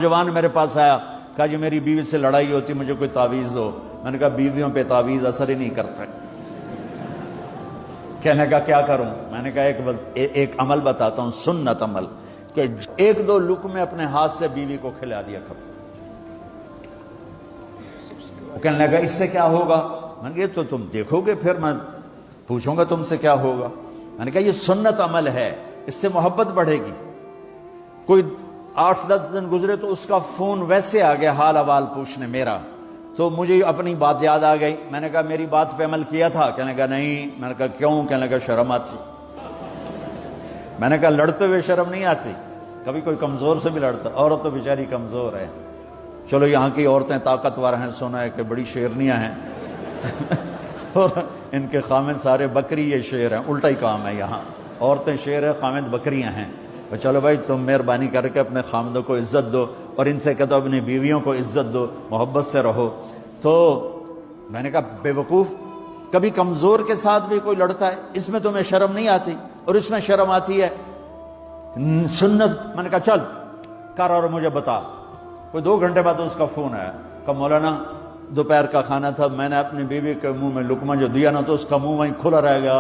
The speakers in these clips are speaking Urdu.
جوان میرے پاس آیا، کہا جی میری بیوی سے لڑائی ہوتی، مجھے کوئی تعویذ دو۔ میں نے کہا بیویوں پہ تعویذ اثر ہی نہیں کرتا۔ کہنے کا کیا کروں؟ میں نے کہا ایک عمل بتاتا ہوں، سنت عمل، کہ ایک دو لقمے اپنے ہاتھ سے بیوی کو کھلا دیا کرو۔ وہ کہنے لگا اس سے کیا ہوگا؟ میں نے کہا یہ تو تم دیکھو گے، پھر میں پوچھوں گا تم سے کیا ہوگا۔ میں نے کہا یہ سنت عمل ہے، اس سے محبت بڑھے گی۔ کوئی 8-10 دن گزرے تو اس کا فون ویسے آ گیا حال احوال پوچھنے میرا، تو مجھے اپنی بات یاد آ گئی۔ میں نے کہا میری بات پہ عمل کیا تھا؟ کہنے لگا نہیں۔ میں نے کہا کیوں؟ کہنے لگا شرم آتی۔ میں نے کہا لڑتے ہوئے شرم نہیں آتی؟ کبھی کوئی کمزور سے بھی لڑتا، عورت تو بیچاری کمزور ہے۔ چلو یہاں کی عورتیں طاقتور ہیں، سنا ہے کہ بڑی شیرنیاں ہیں اور ان کے خامد سارے بکری یہ شیر ہیں، الٹا ہی کام ہے یہاں، عورتیں شیر ہیں، خامد بکریاں ہیں۔ چلو بھائی تم مہربانی کر کے اپنے خامدوں کو عزت دو، اور ان سے کہتا اپنی بیویوں کو عزت دو، محبت سے رہو۔ تو میں نے کہا بے وقوف، کبھی کمزور کے ساتھ بھی کوئی لڑتا ہے، اس میں تمہیں شرم نہیں آتی؟ اور اس میں شرم آتی ہے سنت۔ میں نے کہا چل کر اور مجھے بتا۔ کوئی 2 گھنٹے بعد اس کا فون آیا، کہا مولانا دوپہر کا کھانا تھا، میں نے اپنی بیوی کے منہ میں لقمہ جو دیا نا تو اس کا منہ وہیں کھلا رہ گیا۔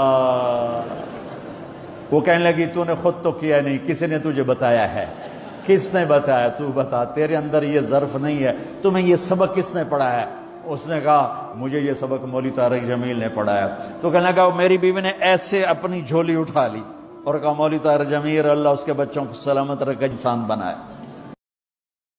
وہ کہنے لگی تو نے خود تو کیا نہیں، کسی نے تجھے بتایا ہے؟ کس نے بتایا؟ تو بتا، تیرے اندر یہ ظرف نہیں ہے، تمہیں یہ سبق کس نے پڑھایا ہے؟ اس نے کہا مجھے یہ سبق مولوی طارق جمیل نے پڑھایا۔ تو کہنے لگا میری بیوی نے ایسے اپنی جھولی اٹھا لی اور کہا مولوی طارق جمیل اللہ اس کے بچوں کو سلامت رکھ کے انسان بنائے۔